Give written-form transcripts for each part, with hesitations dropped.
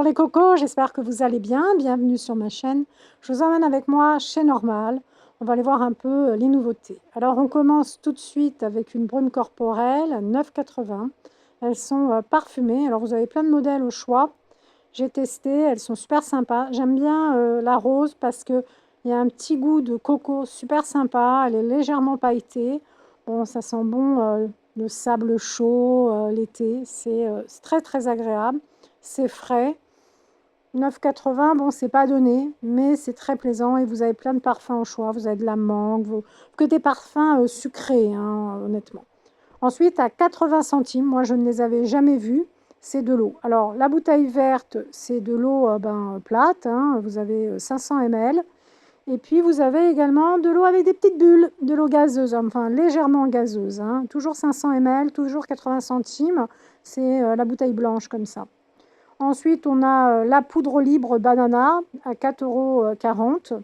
Bonjour les cocos, j'espère que vous allez bien. Bienvenue sur ma chaîne. Je vous emmène avec moi chez Normal. On va aller voir un peu les nouveautés. Alors on commence tout de suite avec une brume corporelle à 9,80 €. Elles sont parfumées. Alors vous avez plein de modèles au choix. J'ai testé, elles sont super sympas. J'aime bien la rose parce qu'il y a un petit goût de coco super sympa. Elle est légèrement pailletée. Bon, ça sent bon le sable chaud l'été. C'est très très agréable. C'est frais. 9,80 €, bon, c'est pas donné, mais c'est très plaisant et vous avez plein de parfums au choix. Vous avez de la mangue, que des parfums sucrés, hein, honnêtement. Ensuite, à 80 centimes, moi je ne les avais jamais vus, c'est de l'eau. Alors, la bouteille verte, c'est de l'eau plate, hein, vous avez 500 ml. Et puis, vous avez également de l'eau avec des petites bulles, de l'eau gazeuse, enfin légèrement gazeuse. Hein. Toujours 500 ml, toujours 80 centimes, c'est la bouteille blanche comme ça. Ensuite, on a la poudre libre banana à 4,40 €.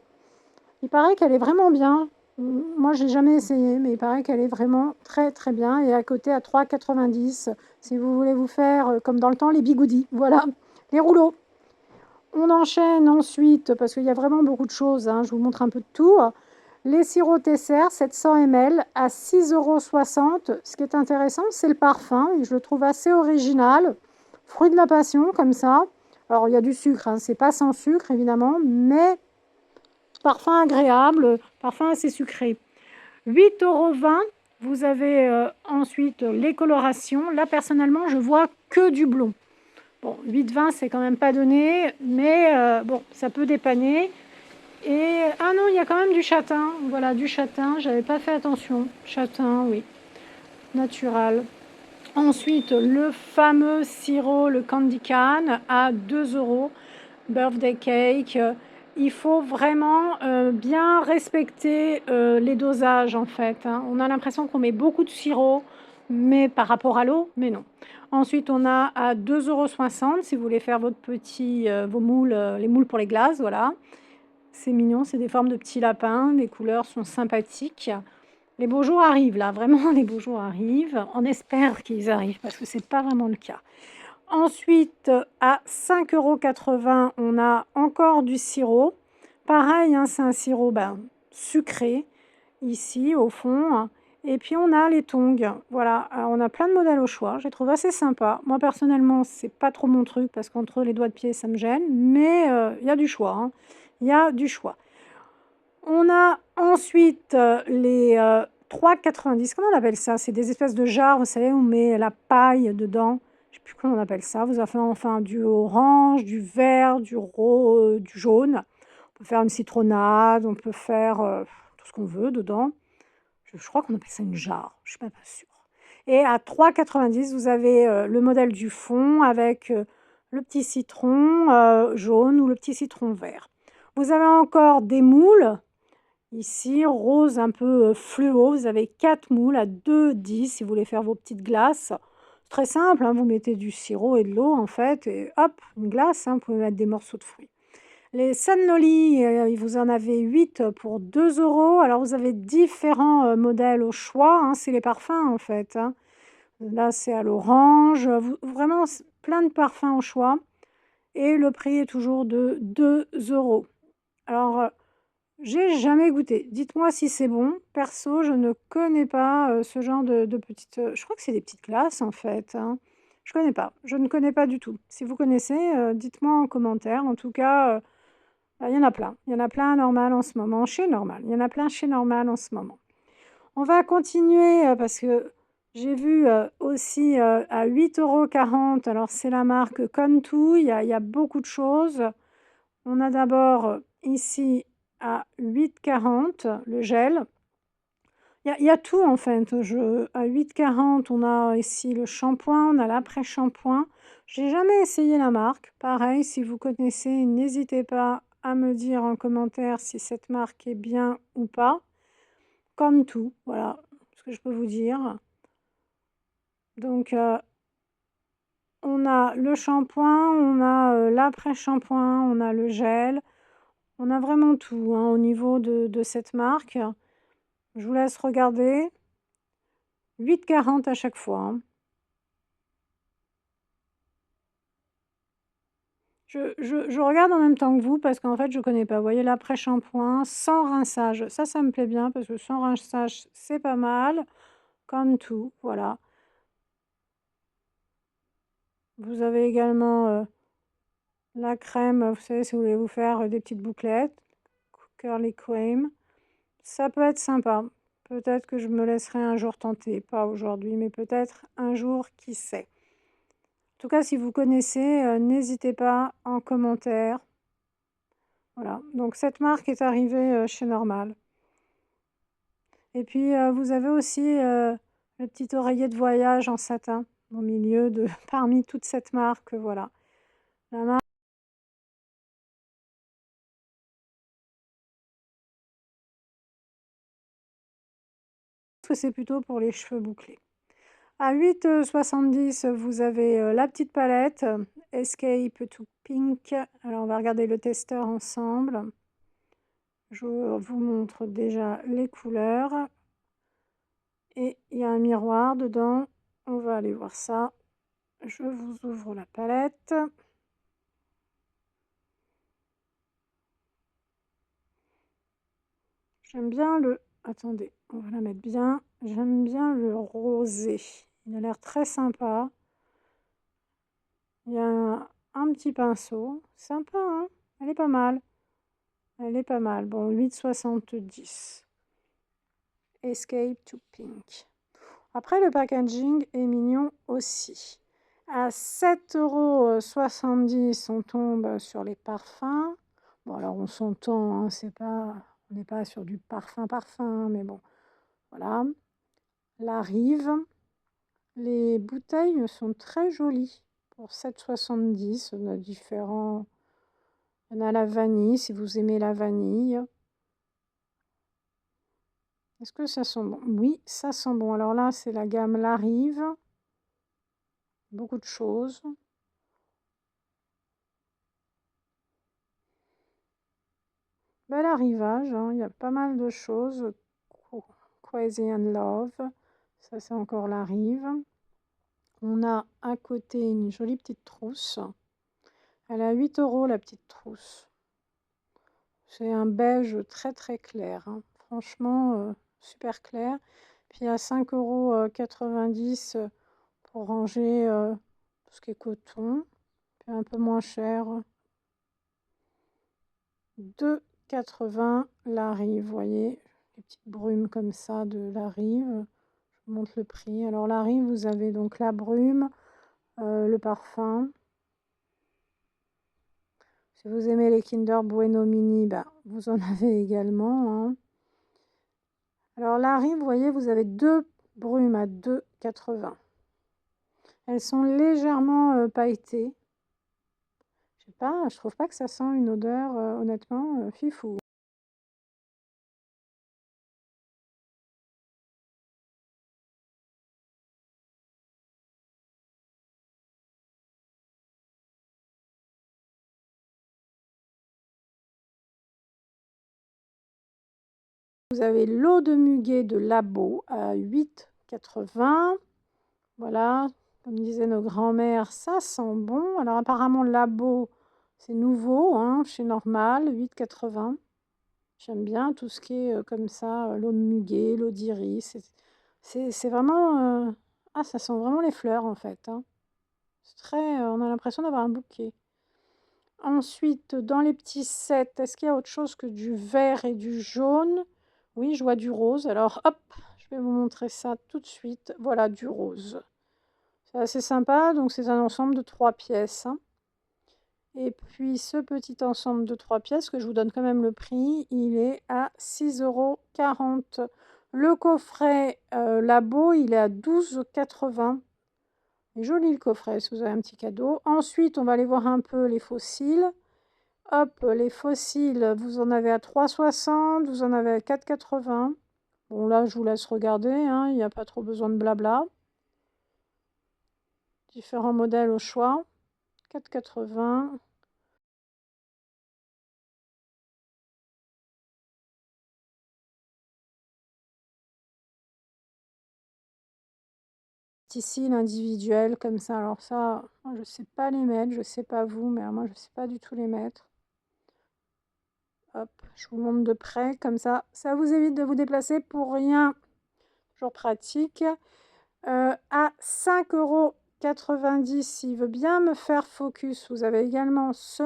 Il paraît qu'elle est vraiment bien. Moi, je n'ai jamais essayé, mais il paraît qu'elle est vraiment très, très bien. Et à côté, à 3,90 €, si vous voulez vous faire, comme dans le temps, les bigoudis. Voilà, les rouleaux. On enchaîne ensuite, parce qu'il y a vraiment beaucoup de choses, hein, je vous montre un peu de tout. Les sirops Tesser, 700 ml à 6,60 €. Ce qui est intéressant, c'est le parfum. Et je le trouve assez original. Fruit de la passion, comme ça. Alors, il y a du sucre, hein, c'est pas sans sucre, évidemment, mais parfum agréable, parfum assez sucré. 8,20 €. Vous avez ensuite les colorations. Là, personnellement, je vois que du blond. Bon, 8,20 €, c'est quand même pas donné, mais bon, ça peut dépanner. Et ah non, il y a quand même du châtain. Voilà, du châtain, j'avais pas fait attention. Châtain, oui, naturel. Ensuite, le fameux sirop, le Candy Can, à 2 €. Birthday cake. Il faut vraiment bien respecter les dosages, en fait. Hein. On a l'impression qu'on met beaucoup de sirop, mais par rapport à l'eau, mais non. Ensuite, on a à 2,60 € si vous voulez faire votre petit, vos moules, les moules pour les glaces, voilà. C'est mignon, c'est des formes de petits lapins, les couleurs sont sympathiques. Les beaux jours arrivent là, vraiment les beaux jours arrivent. On espère qu'ils arrivent parce que c'est pas vraiment le cas. Ensuite, à 5,80 €, on a encore du sirop. Pareil, hein, c'est un sirop sucré, ici, au fond. Et puis, on a les tongs. Voilà, alors, on a plein de modèles au choix. Je les trouve assez sympas. Moi, personnellement, c'est pas trop mon truc parce qu'entre les doigts de pied, ça me gêne. Mais il y a du choix. Hein. Il y a du choix. On a ensuite les 3,90 €. Comment on appelle ça? C'est des espèces de jarres, vous savez, on met la paille dedans. Je ne sais plus comment on appelle ça. Vous avez enfin du orange, du vert, du rose, du jaune. On peut faire une citronnade, on peut faire tout ce qu'on veut dedans. Je crois qu'on appelle ça une jarre, je ne suis pas sûre. Et à 3,90 €, vous avez le modèle du fond avec le petit citron jaune ou le petit citron vert. Vous avez encore des moules. Ici, rose un peu fluo, vous avez 4 moules à 2,10 € si vous voulez faire vos petites glaces. C'est très simple, hein, vous mettez du sirop et de l'eau en fait, et hop, une glace, hein, vous pouvez mettre des morceaux de fruits. Les Sunlolly, vous en avez 8 pour 2 €. Alors vous avez différents modèles au choix, hein, c'est les parfums en fait. Hein. Là, c'est à l'orange, vraiment plein de parfums au choix. Et le prix est toujours de 2 €. Alors, j'ai jamais goûté. Dites-moi si c'est bon. Perso, je ne connais pas, ce genre de petites, je crois que c'est des petites glaces, en fait, hein. Je connais pas, je ne connais pas du tout. Si vous connaissez, dites-moi en commentaire. En tout cas, il y en a plein. Il y en a plein à Normal en ce moment, chez Normal. Il y en a plein chez Normal en ce moment. On va continuer, parce que j'ai vu, aussi, à 8,40 €. Alors c'est la marque Contoux, il y a beaucoup de choses. On a d'abord, ici à 8,40 € le gel. Il y a tout en fait. À 8,40 €, on a ici le shampoing, on a l'après-shampoing. J'ai jamais essayé la marque. Pareil, si vous connaissez, n'hésitez pas à me dire en commentaire si cette marque est bien ou pas. Comme tout, voilà ce que je peux vous dire. Donc, on a le shampoing, on a l'après-shampoing, on a le gel. On a vraiment tout, hein, au niveau de cette marque. Je vous laisse regarder. 8,40 € à chaque fois. Hein. Je regarde en même temps que vous parce qu'en fait, je connais pas. Vous voyez, l'après-shampoing sans rinçage. Ça me plaît bien parce que sans rinçage, c'est pas mal. Comme tout, voilà. Vous avez également la crème, vous savez, si vous voulez vous faire des petites bouclettes. Curly Cream. Ça peut être sympa. Peut-être que je me laisserai un jour tenter. Pas aujourd'hui, mais peut-être un jour, qui sait. En tout cas, si vous connaissez, n'hésitez pas en commentaire. Voilà, donc cette marque est arrivée chez Normal. Et puis, vous avez aussi le petit oreiller de voyage en satin au milieu de parmi toute cette marque, voilà. La marque, c'est plutôt pour les cheveux bouclés. À 8,70 €, vous avez la petite palette Escape to Pink. Alors, on va regarder le testeur ensemble. Je vous montre déjà les couleurs. Et il y a un miroir dedans. On va aller voir ça. Je vous ouvre la palette. J'aime bien le... Attendez, on va la mettre bien. J'aime bien le rosé. Il a l'air très sympa. Il y a un petit pinceau. Sympa, hein? Elle est pas mal. Elle est pas mal. Bon, 8,70 €. Escape to Pink. Après, le packaging est mignon aussi. À 7,70 €, on tombe sur les parfums. Bon, alors on s'entend, hein, c'est pas, on n'est pas sur du parfum, mais bon, voilà. La Rive. Les bouteilles sont très jolies pour 7,70 €. On a différents. On a la vanille, si vous aimez la vanille. Est-ce que ça sent bon? Oui, ça sent bon. Alors là, c'est la gamme La Rive. Beaucoup de choses. Bel arrivage, hein. Il y a pas mal de choses. Crazy and Love. Ça, c'est encore La Rive. On a à côté une jolie petite trousse. Elle est à 8 € la petite trousse. C'est un beige très très clair, hein. Franchement, super clair. Puis à 5,90 € pour ranger tout ce qui est coton. Puis un peu moins cher. 2,80 € La Rive, vous voyez, les petites brumes comme ça de La Rive. Je vous montre le prix. Alors La Rive, vous avez donc la brume, le parfum. Si vous aimez les Kinder Bueno Mini, bah, vous en avez également, hein. Alors La Rive, vous voyez, vous avez deux brumes à 2,80 €. Elles sont légèrement pailletées. Je sais pas, je trouve pas que ça sent une odeur, honnêtement, fifou. Vous avez l'eau de muguet de Labo à 8,80 €. Voilà, comme disaient nos grands-mères, ça sent bon. Alors apparemment, Labo, c'est nouveau, hein, chez Normal, 8,80 €. J'aime bien tout ce qui est comme ça, l'eau de muguet, l'eau d'iris. C'est vraiment... Ah, ça sent vraiment les fleurs, en fait, hein. C'est très... on a l'impression d'avoir un bouquet. Ensuite, dans les petits sets, est-ce qu'il y a autre chose que du vert et du jaune? Oui, je vois du rose. Alors, hop, je vais vous montrer ça tout de suite. Voilà, du rose. C'est assez sympa, donc c'est un ensemble de 3 pièces, hein. Et puis ce petit ensemble de 3 pièces, que je vous donne quand même le prix, il est à 6,40 €. Le coffret Labo, il est à 12,80 €. Joli le coffret, si vous avez un petit cadeau. Ensuite, on va aller voir un peu les fossiles. Hop, les fossiles, vous en avez à 3,60 €, vous en avez à 4,80 €. Bon, là, je vous laisse regarder, hein, il n'y a pas trop besoin de blabla. Différents modèles au choix. 4,80 €. petits cils individuels comme ça. Alors ça, moi, je sais pas les mettre, je sais pas vous, mais moi, je sais pas du tout les mettre. Hop, je vous montre de près, comme ça vous évite de vous déplacer pour rien. Toujours pratique. À 5,90 €, s'il veut bien me faire focus, vous avez également ce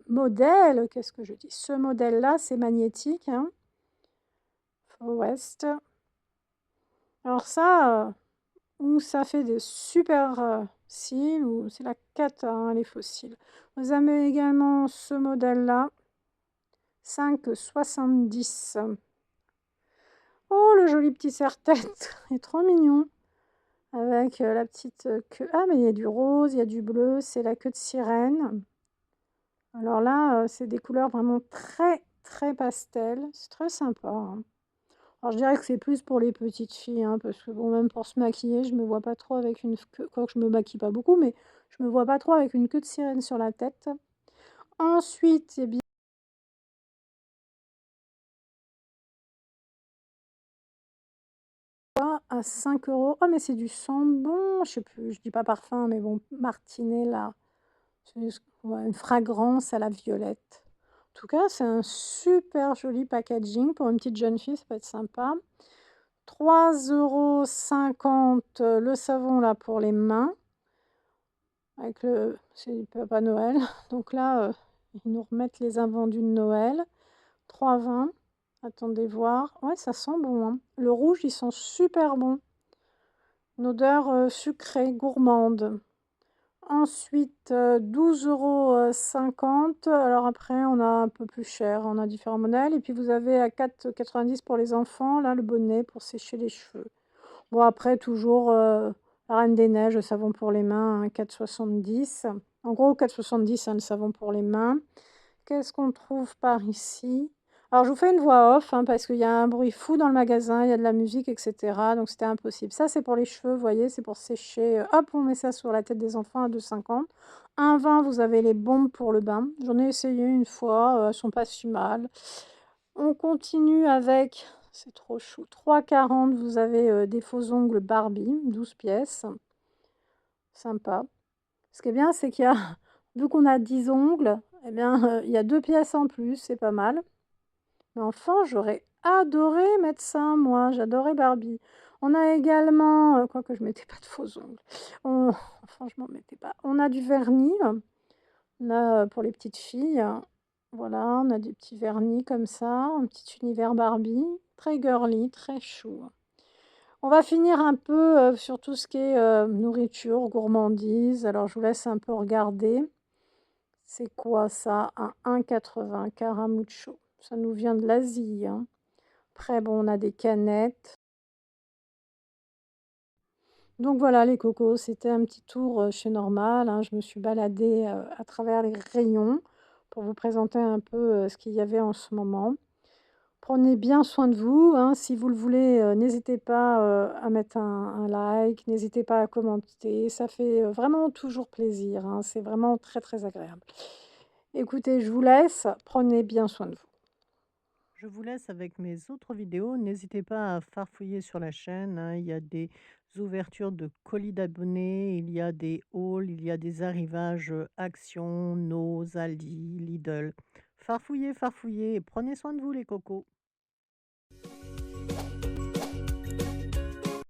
modèle, qu'est-ce que je dis? Ce modèle-là, c'est magnétique, hein. Faux West. Alors ça, ou ça fait des super cils, ou c'est la cata, hein, les faux cils. Vous avez également ce modèle-là, 5,70 €. Oh, le joli petit serre-tête, il est trop mignon. Avec la petite queue. Ah, mais il y a du rose, il y a du bleu, c'est la queue de sirène. Alors là, c'est des couleurs vraiment très, très pastel. C'est très sympa, hein. Alors je dirais que c'est plus pour les petites filles, hein, parce que bon, même pour se maquiller, je me vois pas trop avec une queue, quoique je me maquille pas beaucoup, mais je me vois pas trop avec une queue de sirène sur la tête. Ensuite, eh bien, à 5 €. Oh, mais c'est du sambon, je sais plus, je dis pas parfum, mais bon, Martinet là. C'est ouais, une fragrance à la violette. En tout cas, c'est un super joli packaging pour une petite jeune fille, ça peut être sympa. 3,50 € le savon là pour les mains. Avec c'est du Papa Noël. Donc là, ils nous remettent les invendus de Noël. 3,20 €. Attendez voir. Ouais, ça sent bon, hein. Le rouge, ils sont super bons. Une odeur sucrée, gourmande. Ensuite, 12,50 €. Alors après, on a un peu plus cher, on a différents modèles. Et puis vous avez à 4,90 € pour les enfants, là, le bonnet pour sécher les cheveux. Bon, après, toujours la Reine des Neiges, le savon pour les mains, hein, 4,70 €. En gros, 4,70 €, hein, le savon pour les mains. Qu'est-ce qu'on trouve par ici? Alors, je vous fais une voix off, hein, parce qu'il y a un bruit fou dans le magasin, il y a de la musique, etc. Donc, c'était impossible. Ça, c'est pour les cheveux, vous voyez, c'est pour sécher. Hop, on met ça sur la tête des enfants à 2,50 €. 1,20 €, vous avez les bombes pour le bain. J'en ai essayé une fois, elles sont pas si mal. On continue avec, c'est trop chou, 3,40 €, vous avez des faux ongles Barbie, 12 pièces. Sympa. Ce qui est bien, c'est qu'il y a, vu qu'on a 10 ongles, eh bien, il y a 2 pièces en plus, c'est pas mal. Mais enfin, j'aurais adoré mettre ça, moi, j'adorais Barbie. On a également, quoique je mettais pas de faux ongles, enfin, je m'en mettais pas. On a du vernis, on a pour les petites filles, voilà, on a des petits vernis comme ça, un petit univers Barbie, très girly, très chou. On va finir un peu sur tout ce qui est nourriture, gourmandise. Alors, je vous laisse un peu regarder. C'est quoi ça? Un 1,80 Caramuccio. Ça nous vient de l'Asie, hein. Après, bon, on a des canettes. Donc voilà les cocos, c'était un petit tour chez Normal, hein. Je me suis baladée à travers les rayons pour vous présenter un peu ce qu'il y avait en ce moment. Prenez bien soin de vous, hein. Si vous le voulez, n'hésitez pas à mettre un like, n'hésitez pas à commenter. Ça fait vraiment toujours plaisir, hein. C'est vraiment très très agréable. Écoutez, je vous laisse, prenez bien soin de vous. Je vous laisse avec mes autres vidéos. N'hésitez pas à farfouiller sur la chaîne, hein. Il y a des ouvertures de colis d'abonnés, il y a des hauls, il y a des arrivages Action, Noz, Aldi, Lidl. Farfouillez, farfouillez et prenez soin de vous les cocos.